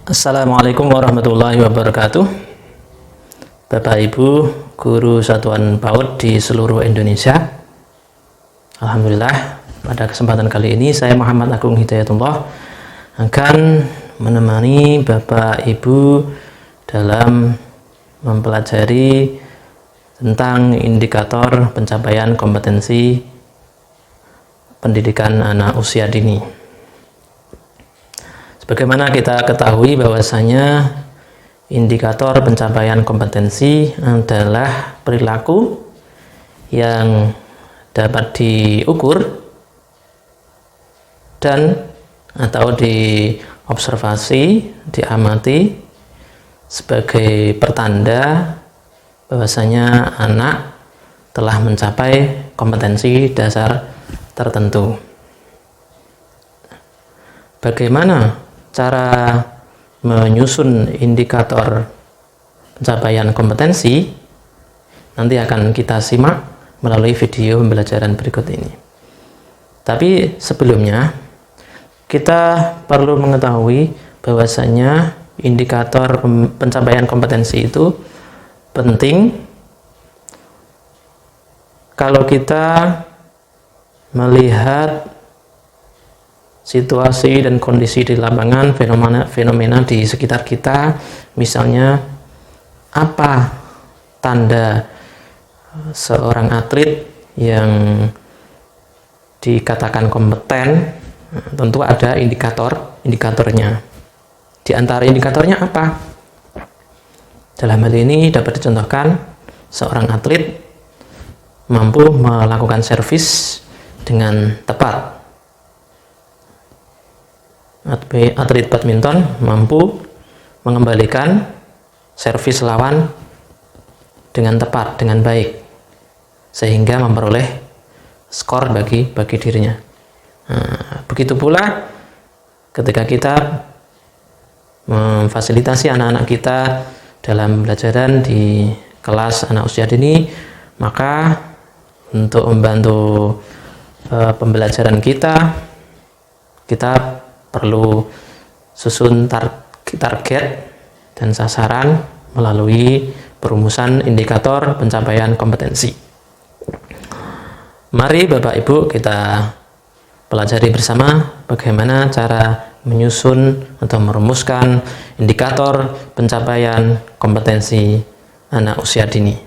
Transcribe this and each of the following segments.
Assalamualaikum warahmatullahi wabarakatuh. Bapak Ibu guru satuan PAUD di seluruh Indonesia, alhamdulillah pada kesempatan kali ini saya Muhammad Agung Hidayatullah akan menemani Bapak Ibu dalam mempelajari tentang indikator pencapaian kompetensi pendidikan anak usia dini. Sebagaimana kita ketahui bahwasanya indikator pencapaian kompetensi adalah perilaku yang dapat diukur dan atau diobservasi, diamati sebagai pertanda bahwasanya anak telah mencapai kompetensi dasar tertentu. Bagaimana cara menyusun indikator pencapaian kompetensi? Nanti akan kita simak melalui video pembelajaran berikut ini. Tapi sebelumnya kita perlu mengetahui bahwasanya indikator pencapaian kompetensi itu penting kalau kita melihat situasi dan kondisi di lapangan, fenomena di sekitar kita. Misalnya, apa tanda seorang atlet yang dikatakan kompeten? Tentu ada indikatornya. Di antara indikatornya apa? Dalam hal ini dapat dicontohkan seorang atlet mampu melakukan servis dengan tepat. Atlet badminton mampu mengembalikan servis lawan dengan tepat, dengan baik, sehingga memperoleh skor bagi dirinya. Nah, begitu pula ketika kita memfasilitasi anak-anak kita dalam pembelajaran di kelas anak usia dini, maka untuk membantu pembelajaran kita perlu susun target dan sasaran melalui perumusan indikator pencapaian kompetensi. Mari Bapak Ibu kita pelajari bersama bagaimana cara menyusun atau merumuskan indikator pencapaian kompetensi anak usia dini.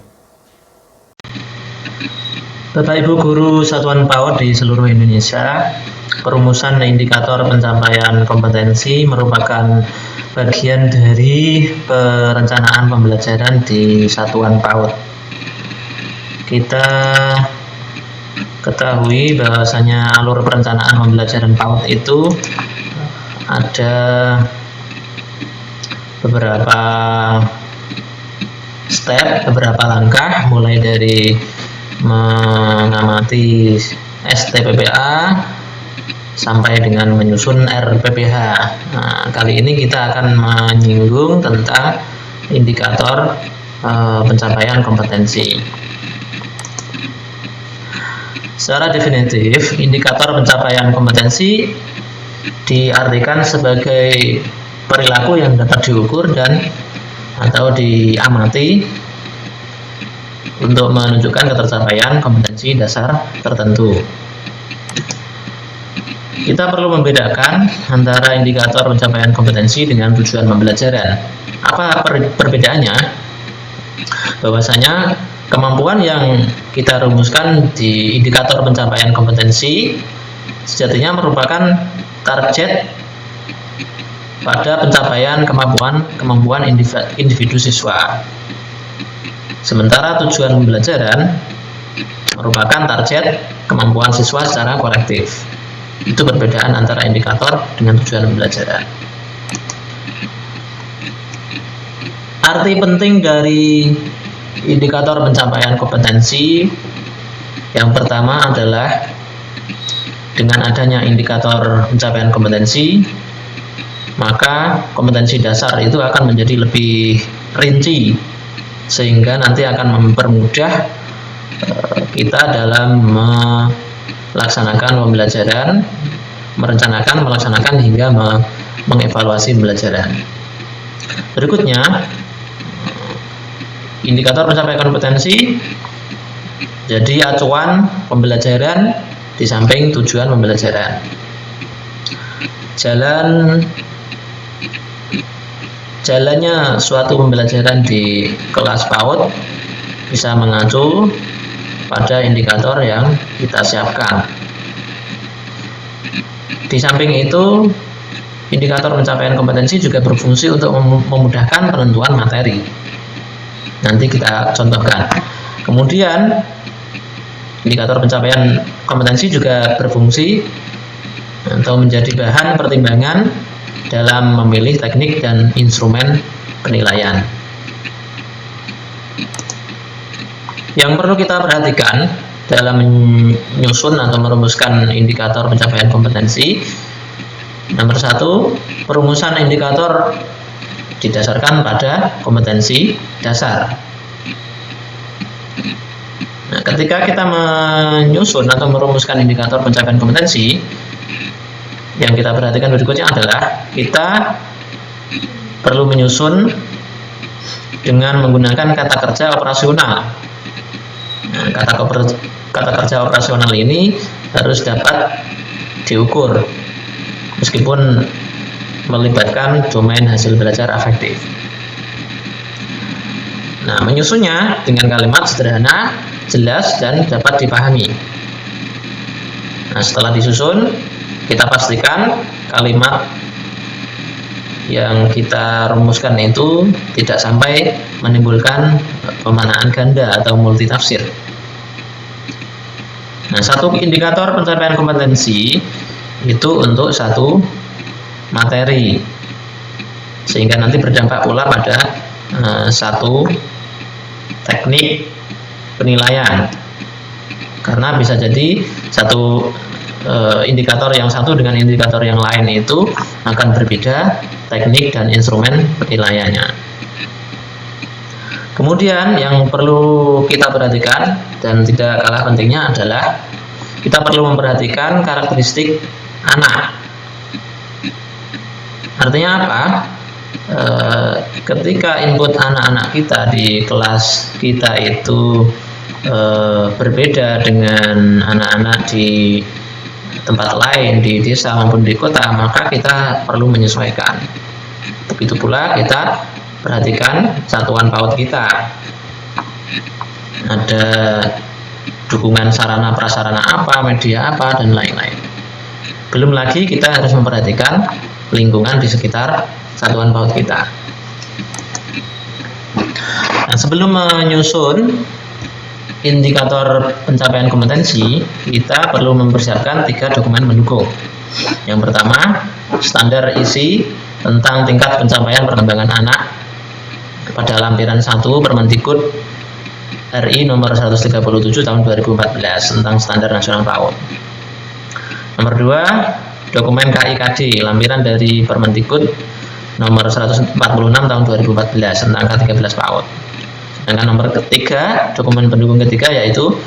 Bapak Ibu guru satuan PAUD di seluruh Indonesia, perumusan indikator pencapaian kompetensi merupakan bagian dari perencanaan pembelajaran di satuan PAUD. Kita ketahui bahwasanya alur perencanaan pembelajaran PAUD itu ada beberapa step, beberapa langkah, mulai dari mengamati STPPA sampai dengan menyusun RPPH. Nah, kali ini kita akan menyinggung tentang indikator pencapaian kompetensi. Secara definitif, indikator pencapaian kompetensi diartikan sebagai perilaku yang dapat diukur dan atau diamati untuk menunjukkan ketercapaian kompetensi dasar tertentu. Kita perlu membedakan antara indikator pencapaian kompetensi dengan tujuan pembelajaran. Apa perbedaannya? Bahwasanya kemampuan yang kita rumuskan di indikator pencapaian kompetensi sejatinya merupakan target pada pencapaian kemampuan individu siswa. Sementara tujuan pembelajaran merupakan target kemampuan siswa secara kolektif. Itu perbedaan antara indikator dengan tujuan pembelajaran. Arti penting dari indikator pencapaian kompetensi yang pertama adalah dengan adanya indikator pencapaian kompetensi, maka kompetensi dasar itu akan menjadi lebih rinci, sehingga nanti akan mempermudah kita dalam melaksanakan pembelajaran, melaksanakan hingga mengevaluasi pembelajaran. Berikutnya, indikator pencapaian kompetensi jadi acuan pembelajaran di samping tujuan pembelajaran. Jalannya suatu pembelajaran di kelas PAUD bisa mengacu pada indikator yang kita siapkan. Di samping itu, indikator pencapaian kompetensi juga berfungsi untuk memudahkan penentuan materi. Nanti kita contohkan. Kemudian, indikator pencapaian kompetensi juga berfungsi atau menjadi bahan pertimbangan dalam memilih teknik dan instrumen penilaian. Yang perlu kita perhatikan dalam menyusun atau merumuskan indikator pencapaian kompetensi, nomor 1, perumusan indikator didasarkan pada kompetensi dasar. Nah, ketika kita menyusun atau merumuskan indikator pencapaian kompetensi, yang kita perhatikan berikutnya adalah kita perlu menyusun dengan menggunakan kata kerja operasional. Nah, kata kerja operasional ini harus dapat diukur meskipun melibatkan domain hasil belajar afektif. Nah, menyusunnya dengan kalimat sederhana, jelas, dan dapat dipahami. Nah, setelah disusun, kita pastikan kalimat yang kita rumuskan itu tidak sampai menimbulkan pemaknaan ganda atau multitafsir. Nah, satu indikator pencapaian kompetensi itu untuk satu materi, sehingga nanti berdampak pula pada satu teknik penilaian, karena bisa jadi satu indikator yang satu dengan indikator yang lain itu akan berbeda teknik dan instrumen penilaiannya. Kemudian yang perlu kita perhatikan dan tidak kalah pentingnya adalah kita perlu memperhatikan karakteristik anak. Artinya apa? Ketika input anak-anak kita di kelas kita itu berbeda dengan anak-anak di tempat lain, di desa maupun di kota, maka kita perlu menyesuaikan. Begitu pula kita perhatikan satuan PAUD kita. Ada dukungan sarana prasarana apa, media apa, dan lain-lain. Belum lagi kita harus memperhatikan lingkungan di sekitar satuan PAUD kita. Nah, sebelum menyusun indikator pencapaian kompetensi, kita perlu mempersiapkan 3 dokumen pendukung. Yang pertama, standar isi tentang tingkat pencapaian perkembangan anak pada lampiran 1 Permendikbud RI nomor 137 tahun 2014 tentang standar nasional PAUD. Nomor 2, dokumen KIKD lampiran dari Permendikbud nomor 146 tahun 2014 tentang K13 PAUD. Dan nomor ketiga, dokumen pendukung ketiga yaitu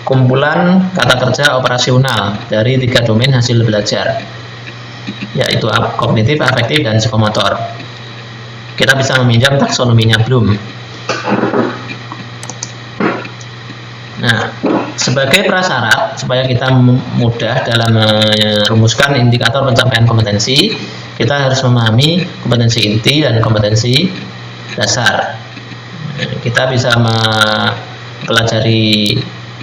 kumpulan kata kerja operasional dari 3 domain hasil belajar, yaitu kognitif, afektif, dan psikomotor. Kita bisa meminjam taksonominya Bloom. Nah, sebagai prasyarat supaya kita mudah dalam merumuskan indikator pencapaian kompetensi, kita harus memahami kompetensi inti dan kompetensi dasar. Kita bisa mempelajari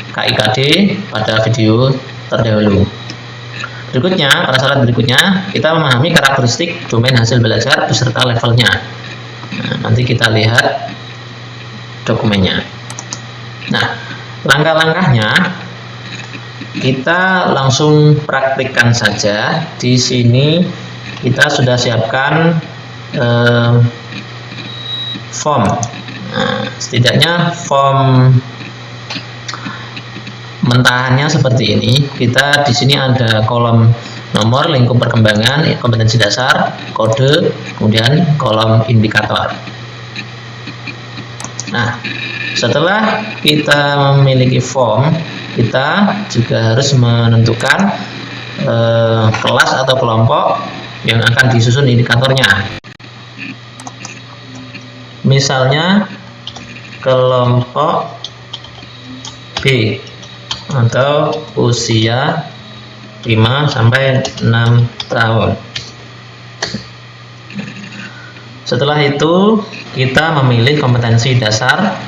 KIKD pada video terdahulu. Prasyarat berikutnya, kita memahami karakteristik domain hasil belajar beserta levelnya. Nah, nanti kita lihat dokumennya. Nah, langkah-langkahnya kita langsung praktikkan saja. Di sini kita sudah siapkan form. Nah, setidaknya form mentahannya seperti ini. Kita di sini ada kolom nomor, lingkup perkembangan, kompetensi dasar, kode, kemudian kolom indikator. Nah, setelah kita memiliki form, kita juga harus menentukan kelas atau kelompok yang akan disusun indikatornya. Misalnya kelompok B atau usia 5 sampai 6 tahun. Setelah itu kita memilih kompetensi dasar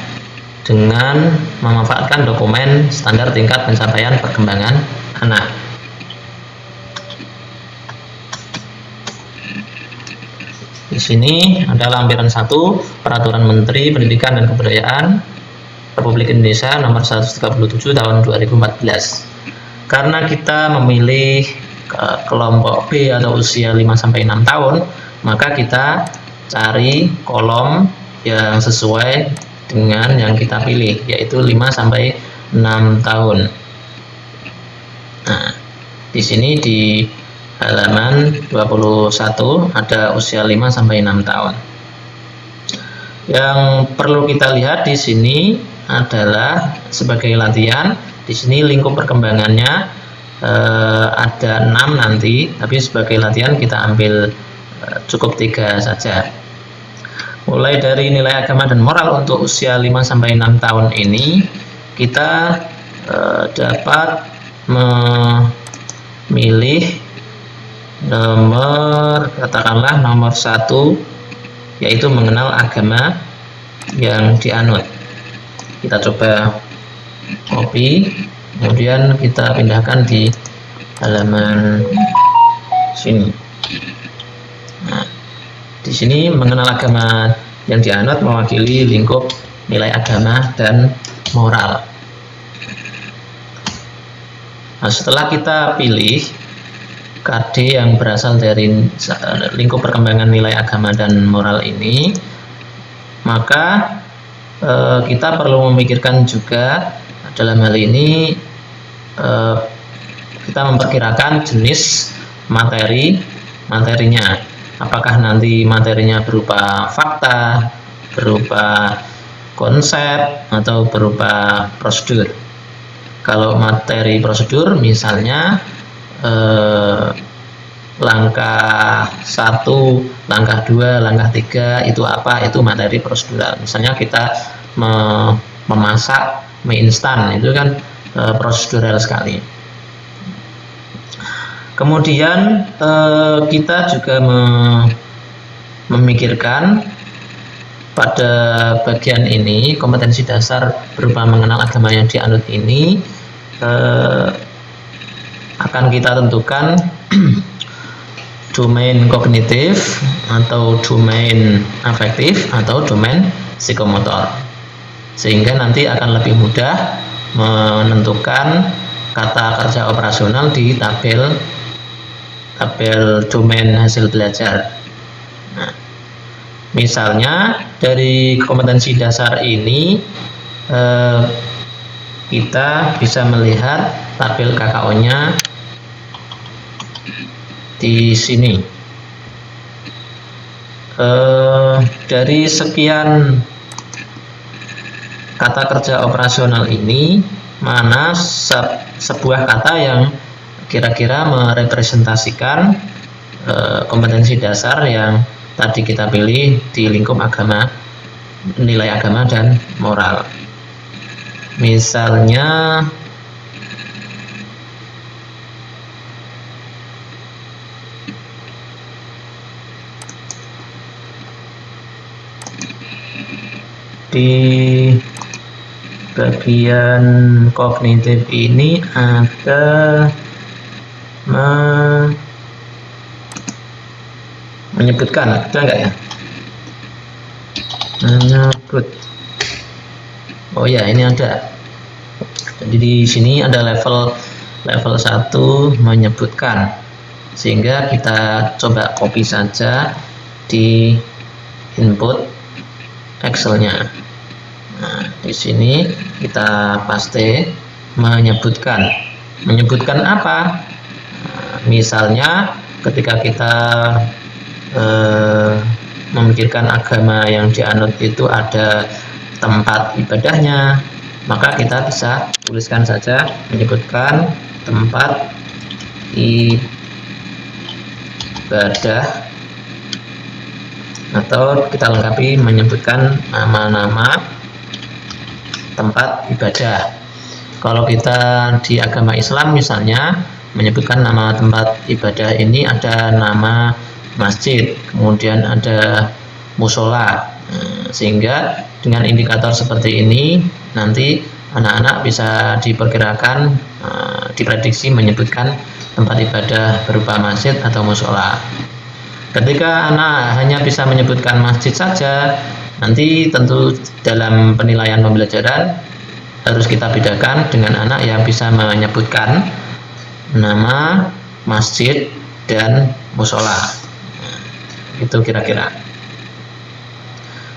dengan memanfaatkan dokumen standar tingkat pencapaian perkembangan anak. Di sini ada lampiran 1 Peraturan Menteri Pendidikan dan Kebudayaan Republik Indonesia nomor 137 tahun 2014. Karena kita memilih kelompok B atau usia 5 sampai 6 tahun, maka kita cari kolom yang sesuai dengan yang kita pilih, yaitu 5 sampai 6 tahun. Nah, di sini di halaman 21 ada usia 5 sampai 6 tahun. Yang perlu kita lihat di sini adalah sebagai latihan, di sini lingkup perkembangannya ada 6 nanti, tapi sebagai latihan kita ambil cukup 3 saja. Mulai dari nilai agama dan moral untuk usia 5 sampai 6 tahun ini, kita dapat memilih katakanlah nomor 1, yaitu mengenal agama yang dianut. Kita coba copy, kemudian kita pindahkan di halaman sini. Nah, di sini mengenal agama yang dianut mewakili lingkup nilai agama dan moral. Nah, setelah kita pilih KD yang berasal dari lingkup perkembangan nilai agama dan moral ini, maka kita perlu memikirkan juga dalam hal ini kita memperkirakan jenis materinya. Apakah nanti materinya berupa fakta, berupa konsep, atau berupa prosedur. Kalau materi prosedur, misalnya langkah 1, langkah 2, langkah 3 itu apa? Itu materi prosedural. Misalnya kita memasak mie instan, itu kan prosedural sekali. Kemudian kita juga memikirkan pada bagian ini, kompetensi dasar berupa mengenal agama yang dianut ini, akan kita tentukan domain kognitif atau domain afektif atau domain psikomotor, sehingga nanti akan lebih mudah menentukan kata kerja operasional di tabel domain hasil belajar. Nah, misalnya dari kompetensi dasar ini kita bisa melihat tabel KKO-nya di sini. Dari sekian kata kerja operasional ini, mana sebuah kata yang kira-kira merepresentasikan kompetensi dasar yang tadi kita pilih di lingkup agama, nilai agama dan moral. Misalnya di bagian kognitif ini ada menyebutkan, ada enggak ya? Menyebut. Oh ya, ini ada. Jadi di sini ada level 1 menyebutkan, sehingga kita coba copy saja di input Excel-nya. Nah, di sini kita paste menyebutkan. Menyebutkan apa? Nah, misalnya ketika kita memikirkan agama yang dianut itu ada tempat ibadahnya, maka kita bisa tuliskan saja menyebutkan tempat ibadah atau kita lengkapi menyebutkan nama-nama tempat ibadah. Kalau kita di agama Islam misalnya menyebutkan nama tempat ibadah ini ada nama masjid, kemudian ada musola, sehingga dengan indikator seperti ini nanti anak-anak bisa diperkirakan diprediksi menyebutkan tempat ibadah berupa masjid atau musola. Ketika anak hanya bisa menyebutkan masjid saja, nanti tentu dalam penilaian pembelajaran harus kita bedakan dengan anak yang bisa menyebutkan nama masjid dan musola. Itu kira-kira.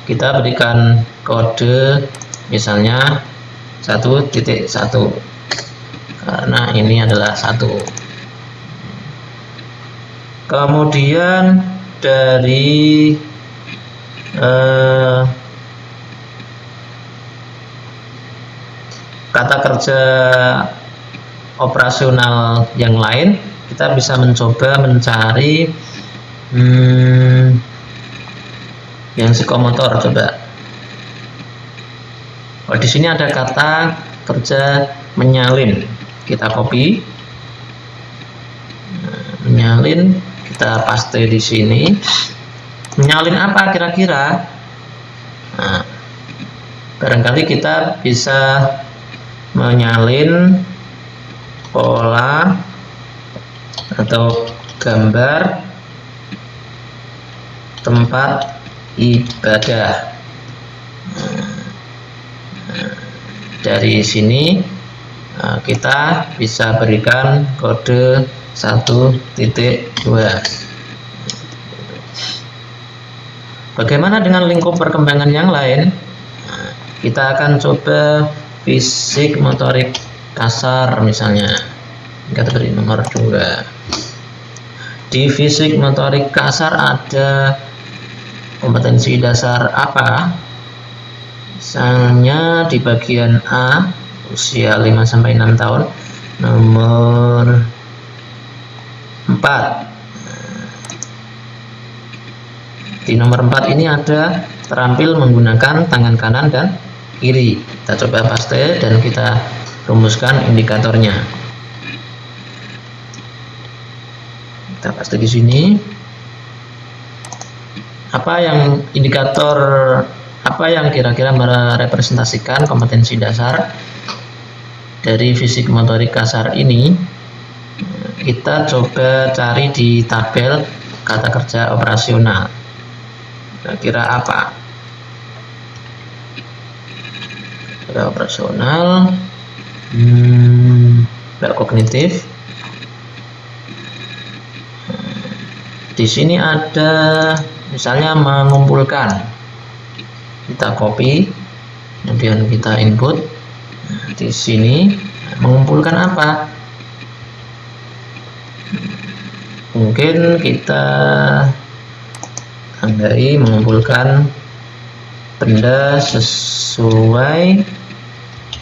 Kita berikan kode misalnya 1.1 karena ini adalah 1. Kemudian dari kata kerja operasional yang lain, kita bisa mencoba mencari yang psikomotor. Coba. Oh, di sini ada kata kerja menyalin. Kita copy, menyalin, kita paste di sini. Menyalin apa kira-kira? Nah, barangkali kita bisa menyalin pola atau gambar tempat ibadah. Dari sini kita bisa berikan kode 1.2. Bagaimana dengan lingkup perkembangan yang lain? Kita akan coba fisik motorik kasar misalnya. Kita beri nomor 2. Di fisik motorik kasar ada kompetensi dasar apa? Misalnya di bagian A, usia 5-6 tahun, nomor 4. Di nomor 4 ini ada terampil menggunakan tangan kanan dan kiri. Kita coba paste dan kita rumuskan indikatornya. Kita paste di sini. Apa yang kira-kira merepresentasikan kompetensi dasar dari fisik motorik kasar ini? Kita coba cari di tabel kata kerja operasional. Kira-kira apa? Kata operasional, kognitif. Di sini ada misalnya mengumpulkan. Kita copy, kemudian kita input. Di sini mengumpulkan apa? Mungkin kita tandai mengumpulkan benda sesuai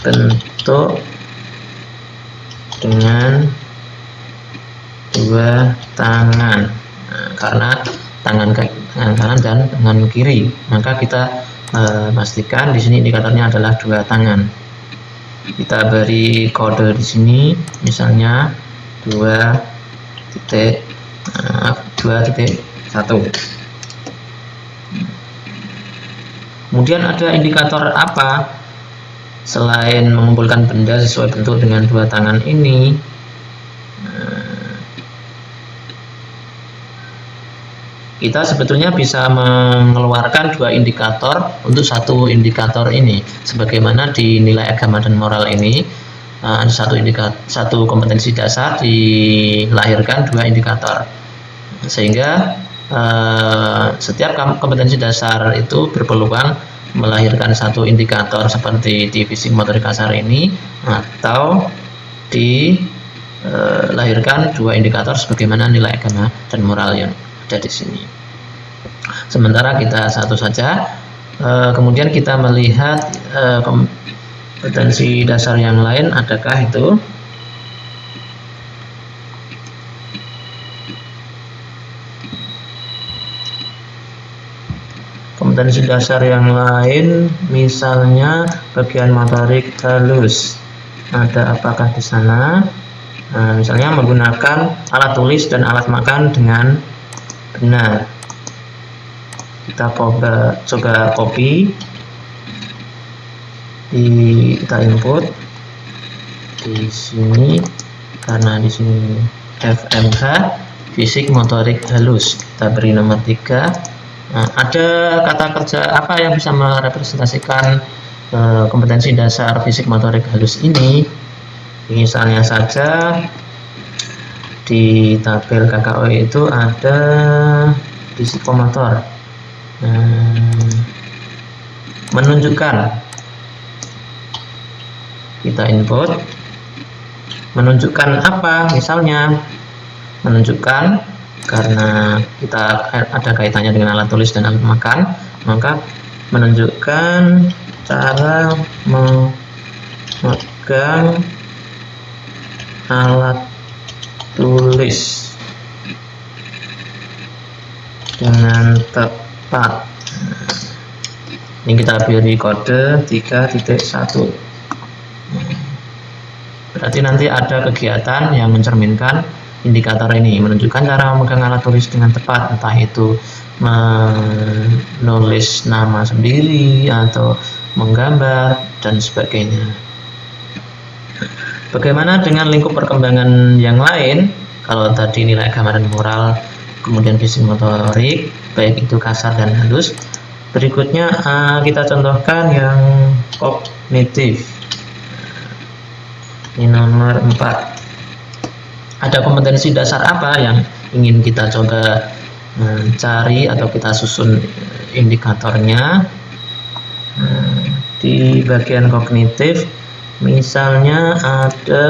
bentuk dengan 2 tangan. Karena tangan kanan dan tangan kiri, maka kita pastikan di sini indikatornya adalah 2 tangan. Kita beri kode di sini, misalnya 2.1. Kemudian ada indikator apa selain mengumpulkan benda sesuai bentuk dengan 2 tangan ini? Kita sebetulnya bisa mengeluarkan 2 indikator untuk 1 indikator ini. Sebagaimana di nilai agama dan moral ini, satu kompetensi dasar dilahirkan 2 indikator. Sehingga setiap kompetensi dasar itu berpeluang melahirkan 1 indikator seperti di fisik motorik kasar ini, atau dilahirkan 2 indikator sebagaimana nilai agama dan moral yang ada di sini. Sementara kita 1 saja. Kemudian kita melihat kompetensi dasar yang lain, adakah itu? kompetensi dasar yang lain, misalnya bagian motorik halus. Ada apakah di sana? Nah, misalnya menggunakan alat tulis dan alat makan dengan benar. Kita coba copy, kita input di sini, karena di sini FMH fisik motorik halus, kita beri nomor 3. Nah, ada kata kerja apa yang bisa merepresentasikan kompetensi dasar fisik motorik halus ini? Misalnya saja di tabel KKO itu ada di psikomotor, menunjukkan, kita input, menunjukkan apa? Misalnya menunjukkan, karena kita ada kaitannya dengan alat tulis dan alat makan, maka menunjukkan cara memegang alat tulis dengan tepat. Ini kita beri kode 3.1. Berarti nanti ada kegiatan yang mencerminkan indikator ini, menunjukkan cara memegang alat tulis dengan tepat, entah itu menulis nama sendiri atau menggambar dan sebagainya. Bagaimana dengan lingkup perkembangan yang lain? Kalau tadi nilai gambar dan moral, kemudian fisik motorik, baik itu kasar dan halus. Berikutnya kita contohkan yang kognitif. Ini nomor 4. Ada kompetensi dasar apa yang ingin kita coba cari atau kita susun indikatornya? Di bagian kognitif, misalnya ada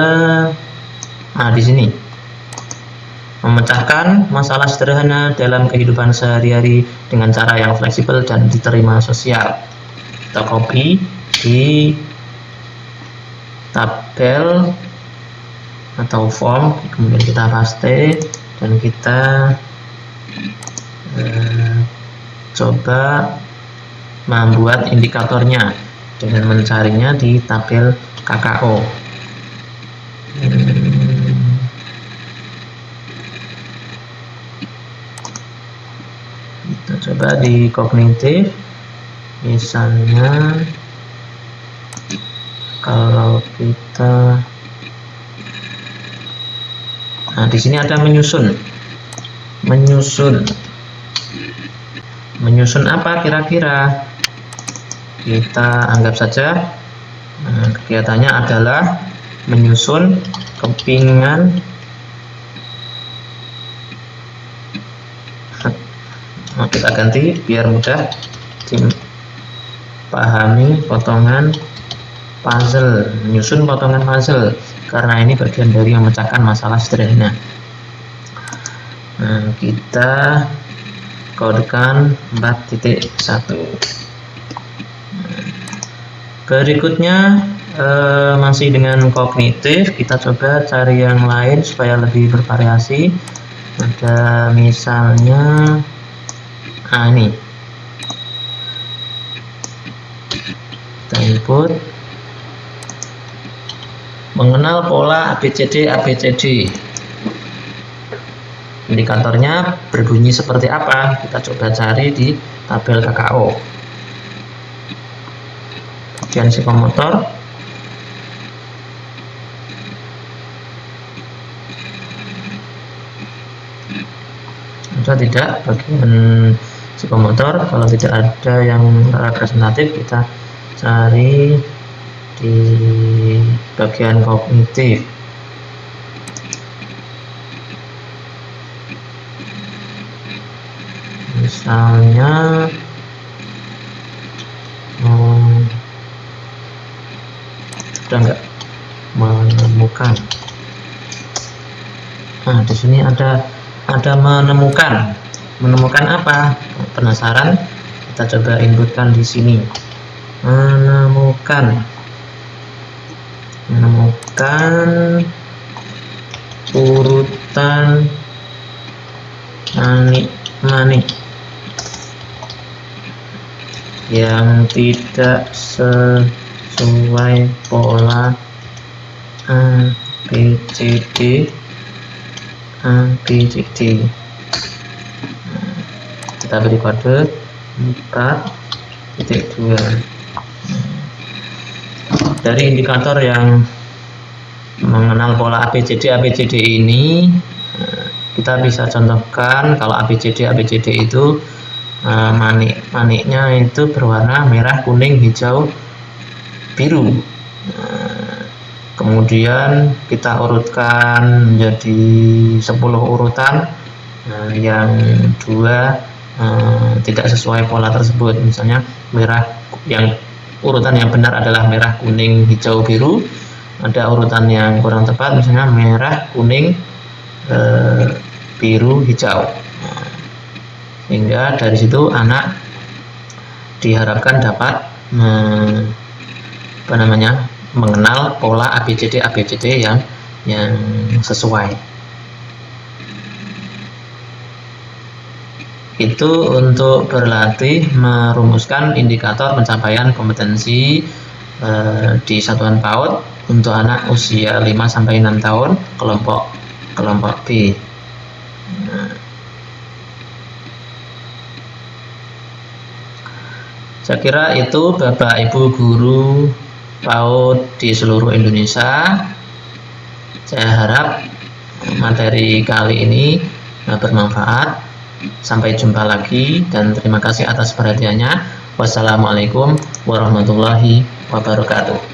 di sini, memecahkan masalah sederhana dalam kehidupan sehari-hari dengan cara yang fleksibel dan diterima sosial. Kita copy di tabel atau form, kemudian kita paste dan kita coba membuat indikatornya dengan mencarinya di tabel KKO. Kita coba di kognitif, misalnya kalau kita di sini ada menyusun. Menyusun apa kira-kira? Kita anggap saja kegiatannya adalah menyusun kepingan. Kita ganti biar mudah dipahami, potongan puzzle, menyusun potongan puzzle, karena ini bagian dari memecahkan masalah sederhana. Kita kodekan 4.1. Berikutnya masih dengan kognitif, kita coba cari yang lain supaya lebih bervariasi. Ada misalnya ini, kita input, mengenal pola ABCD. Indikatornya berbunyi seperti apa? Kita coba cari di tabel KKO. Bagian psikomotor, ada tidak bagian psikomotor? Kalau tidak ada yang representatif, kita cari di bagian kognitif. Misalnya sudah enggak menemukan. Di sini ada menemukan. Menemukan apa? Penasaran? Kita coba inputkan di sini. Menemukan urutan manik. yang tidak sesuai pola ABCD. Kita beri kode 4.2. Dari indikator yang mengenal pola ABCD ini, kita bisa contohkan kalau ABCD itu maniknya itu berwarna merah, kuning, hijau, biru. Kemudian kita urutkan menjadi 10 urutan, yang 2 tidak sesuai pola tersebut. Misalnya yang urutan yang benar adalah merah, kuning, hijau, biru. Ada urutan yang kurang tepat, misalnya merah, kuning, biru, hijau. Sehingga dari situ anak diharapkan dapat mengenal pola ABCD yang sesuai. Itu untuk berlatih merumuskan indikator pencapaian kompetensi di satuan PAUD untuk anak usia 5-6 tahun kelompok B. Saya kira itu Bapak Ibu guru PAUD di seluruh Indonesia. Saya harap materi kali ini bermanfaat. Sampai jumpa lagi dan terima kasih atas perhatiannya. Wassalamualaikum warahmatullahi wabarakatuh.